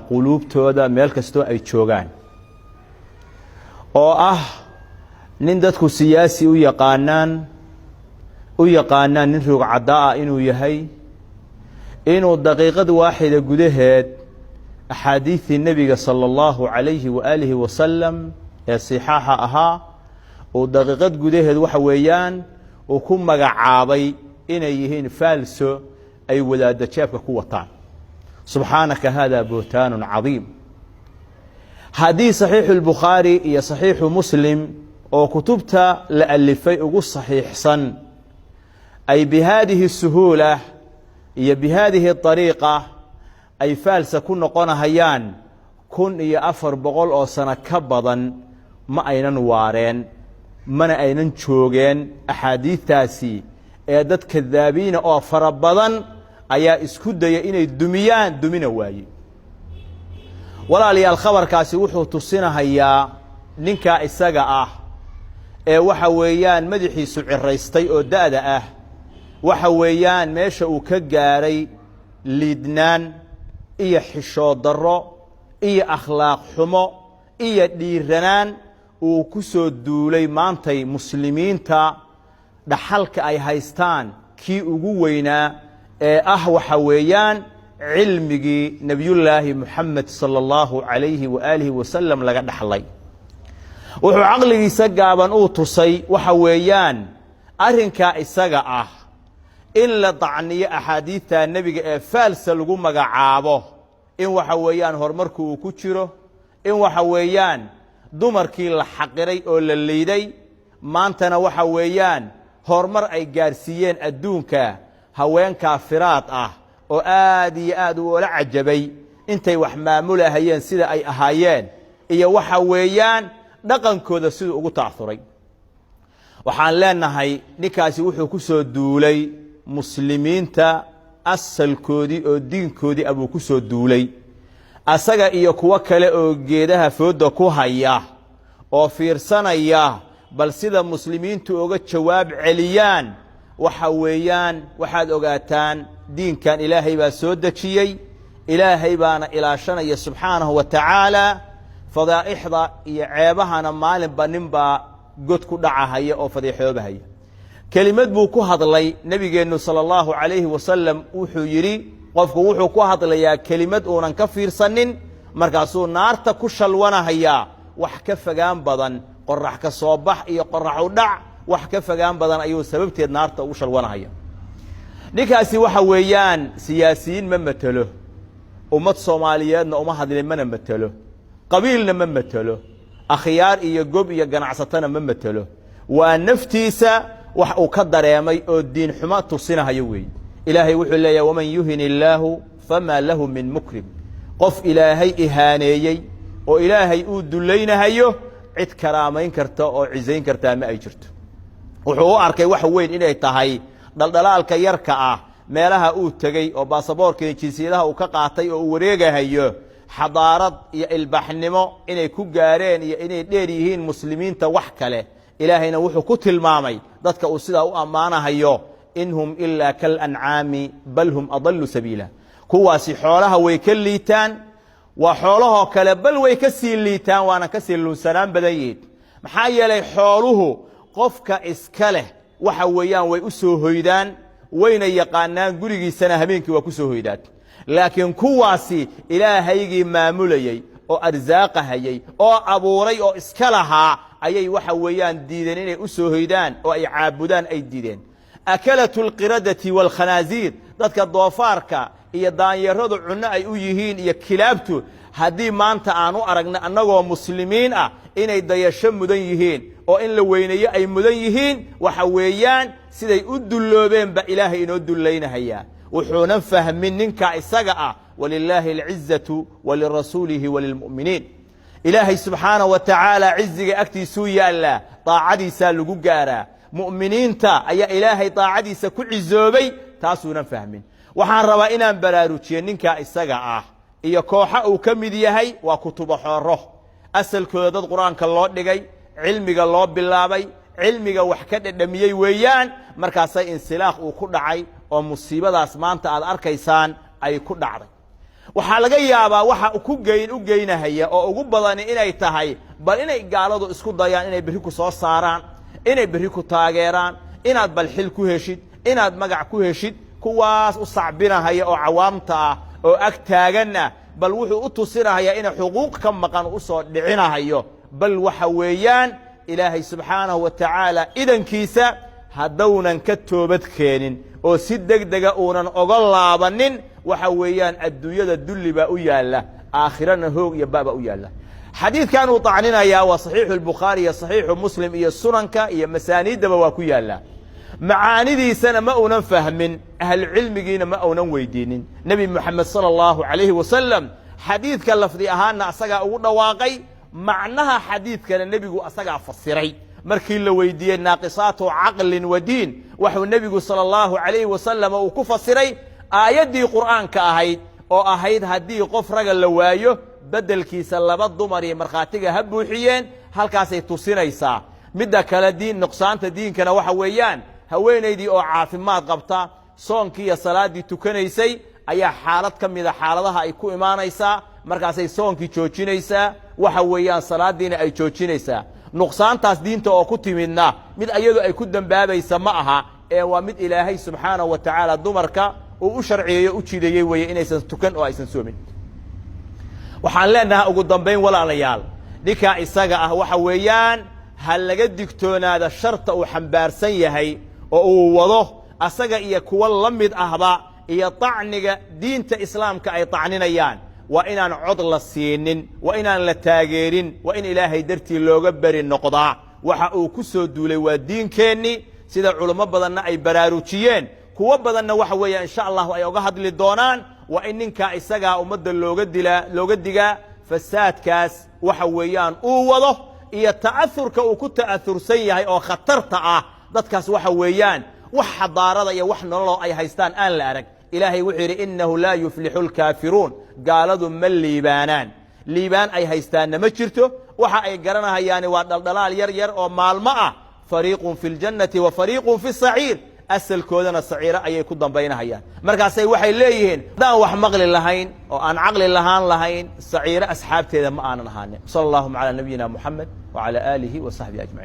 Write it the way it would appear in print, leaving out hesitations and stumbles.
quluubtooda meel kastoo ay joogaan oo ah nin dadku siyaasi u yaqaanaan nin roog cadaa inuu yahay inuu daqiiqad waaxida gudaheed axaadiithii nebiga sallallahu alayhi wa alihi wasallam ee saxiixa ahaa oo daqiiqad gudaheed waxa weeyaan uu ku magacaabay inay yihiin faalso ay wadaada jeebka ku wataan subxaanaka hada buhtaanun cadiim haddii saxiixu lbukhaari iyo saxiixu muslim oo kutubta la alifay ugu saxiixsan ay bihaadihi suhuula iyo bihaadihi ariiqa ay faalsa ku noqonahayaan 1400 oo sano ka badan ma aynan waareen mana aynan joogeen axaadiidtaasi ee dad kadaabiina oo fara badan ayaa isku daya inay dumiyaan dumina waaye walaalayaal khabarkaasi wuxuu tusinahayaa ninka isaga ah ee waxa weeyaan madaxiisu ciraystay oo da'da ah waxa weeyaan meesha uu ka gaaray liidnaan iyo xishood darro iyo akhlaaq xumo iyo dhiiranaan uu ku soo duulay maantay muslimiinta dhaxalka ay haystaan kii ugu weynaa ee ah waxa weeyaan cilmigii nebiyullaahi moxamed sala allahu calayhi wa aalihi wasalam laga dhaxlay wuxuu caqligiisa gaaban uu tusay waxa weeyaan arrinkaa isaga ah in la dacniyo axaadiidta nebiga ee faalsa lagu magacaabo in waxa weeyaan horumarku uu ku jiro in waxa weeyaan dumarkii la xaqiray oo la liiday maantana waxa weeyaan horumar ay gaarsiiyeen adduunka haween kaafiraad ah oo aad iyo aad ula cajabay intay wax maamulahayeen sida ay ahaayeen iyo waxa weeyaan dhaqankooda siduu ugu taahuray waxaan leenahay ninkaasi wuxuu ku soo duulay muslimiinta asalkoodii oo diinkoodii abuu ku soo duulay asaga iyo kuwo kale oo geedaha fooda ku haya oo fiirsanaya bal sida muslimiintu uga jawaab celiyaan waxa weeyaan waxaad ogaataan diinkan ilaahay baa soo dejiyey ilaahay baana ilaashanaya subxaanahu wa tacaala fadaa'ixda iyo ceebahana maalinba ninbaa god ku dhacahaya oo fadiixoobahaya kelimad buu ku hadlay nebigeennu sala allahu calayhi wasalam wuxuu yidhi qofku wuxuu ku hadlayaa kelimad uunan ka fiirsanin markaasuu naarta ku shalwanahayaa wax ka fogaan badan qorax ka soo bax iyo qorax u dhac wax ka fogaan badan ayuu sababteed naarta ugu shalwanahaya ninkaasi waxa weeyaan siyaasiyiin ma matelo ummad soomaaliyeedna uma hadlin mana matelo qabiilna ma matelo akhyaar iyo gob iyo ganacsatana ma matelo waa naftiisa wax uu ka dareemay oo diin xumo tusinahayo weeye ilaahay wuxuu leeyahay waman yuhin illaahu famaa lahu min mukrim qof ilaahay ihaaneeyey oo ilaahay uu dulaynahayo cid karaamayn karta oo cisayn kartaa ma ay jirto wuxuu u arkay wax weyn inay tahay dhaldhalaalka yarka ah meelaha uu tegey oo baasaboorka jinsiyadaha uu ka qaatay oo uu wareegahayo xadaarad iyo ilbaxnimo inay ku gaareen iyo inay dheer yihiin muslimiinta wax kale ilaahayna wuxuu ku tilmaamay dadka uu sidaa u ammaanahayo in hum ilaa kalancaami bal hum adallu sabiila kuwaasi xoolaha way ka liitaan waa xoolahoo kale bal way ka sii liitaan waana ka sii luunsanaan badan yihiin maxaa yeelay xooluhu qofka iska leh waxa weeyaan way u soo hoydaan wayna yaqaanaan gurigiisana habeenkii waa ku soo hoydaan laakiin kuwaasi ilaahaygii maamulayey oo arsaaqahayey oo abuuray oo iska lahaa ayay waxa weeyaan diideen inay u soo hoydaan oo ay caabudaan ay diideen akalatu alqiradati waalkhanaasiir dadka doofaarka iyo daanyaradu cunno ay u yihiin iyo kilaabtu haddii maanta aan u aragna annagoo muslimiin ah inay dayasho mudan yihiin oo in la weyneeyo ay mudan yihiin waxa weeyaan siday u dulloobeenba ilaahay inoo dullaynahayaa wuxuunan fahmin ninka isaga ah walilaahi alcizatu walirasuulihi walilmu'miniin ilaahay subxaanahu wa tacaala ciziga agtiisuu yaallaa daacadiisaa lagu gaaraa mu'miniinta ayaa ilaahay daacadiisa ku cizoobay taasuunan fahmin waxaan rabaa inaan baraarujiyo ninka isaga ah iyo kooxa uu ka mid yahay waa kutubo xooro asalkooda dad qur-aanka loo dhigay cilmiga loo bilaabay cilmiga wax ka dhadhamiyey weeyaan markaasay insilaaq uu ku dhacay oo musiibadaas maanta aad arkaysaan ay ku dhacday waxaa laga yaabaa waxa u geynahaya oo ugu badani inay tahay bal inay gaaladu isku dayaan inay berri ku soo saaraan, inay berri ku taageeraan, inaad bal xil ku heshid, inaad magac ku heshid, kuwaas u sacbinahaya oo cawaamta ah oo ag taagan ah, bal wuxuu u tusinahayaa inay xuquuq ka maqan u soo dhicinahayo. bal waxa weeyaan ilaahay subxaanahu wa tacaala idankiisa haddownan ka toobad keenin oo si degdega uunan oga laabanin, waxa weeyaan adduunyada dulli baa u yaalla, aakhirana hoog iyo baaba u yaalla. xadiidkan uu tacninayaa waa saxiixu albukhaari iyo saxiixu muslim iyo sunanka iyo masaaniiddaba waa ku yaallaa. macaanidiisana ma uunan fahmin, ahlucilmigiina ma uunan weydiinin. nebi moxamed sala allahu calayhi wasalam xadiidka lafdi ahaanna asagaa ugu dhawaaqay, macnaha xadiidkana nebigu asagaa fasiray. markii la weydiiyey naaqisaatu caqlin wa diin, wuxuu nebigu sala allahu calayhi wasalam uu ku fasiray aayaddii qur'aanka ahayd oo ahayd haddii qof raga la waayo beddelkiisa 2 dumar iyo markhaatiga ha buuxiyeen. halkaasay tusinaysaa. midda kale nuqsaanta diinkana waxa weeyaan haweenaydii oo caafimaad qabta, soonkii iyo salaaddii tukanaysay ayaa xaalad ka mida xaaladaha ay ku imaanaysaa, markaasay soonkii joojinaysaa, waxa weeyaan salaaddiina ay joojinaysaa. nuqsaantaas diinta oo ku timidna mid iyadu ay ku dembaabaysa ma aha, ee waa mid ilaahay subxaanahu wa tacaala dumarka uu u sharciyeeyo u jideeyey weeye inaysan tukan oo aysan soomin. waxaan leenahay ugu dambayn walaalayaal, ninkaa isaga ah waxa weeyaan ha laga digtoonaada sharta uu xambaarsan yahay oo uu wado asaga iyo kuwa la mid ahba, iyo tacniga diinta islaamka ay tacninayaan. waa inaan cod la siinin, waa inaan la taageerin, waa in ilaahay dartii looga beri noqdaa. waxa uu ku soo duulay waa diinkeennii, sida culummo badanna ay baraarujiyeen, kuwo badanna waxa weeya insha allahu ay oga hadli doonaan. waa in ninkaa isagaa ummadda looga digaa fasaadkaas waxa weeyaan uu wado iyo ta'aurka uu ku ta'aursan yahay oo khatarta ah. dadkaas waxa weeyaan wax xadaarada iyo wax nololoo ay haystaan aan la arag. ilaahay wuxuu yidhi innahu laa yuflixu lkaafiruun, gaaladu ma liibaanaan. liibaan ay haystaanna ma jirto. waxa ay garanahayaani waa dhaldhalaal yar yar oo maalmo ah. fariiqun fi ljannati wa fariiqun fi saciir, asalkoodana saciiro ayay ku dambaynahayaan. markaasay waxay leeyihiin haddaan wax maqli lahayn oo aan caqli lahaan lahayn, saciiro asxaabteeda ma aanan ahaanin. sala allahuma calaa nabiyina muxamed wacala aalihi wa saxbihi ajmaciin.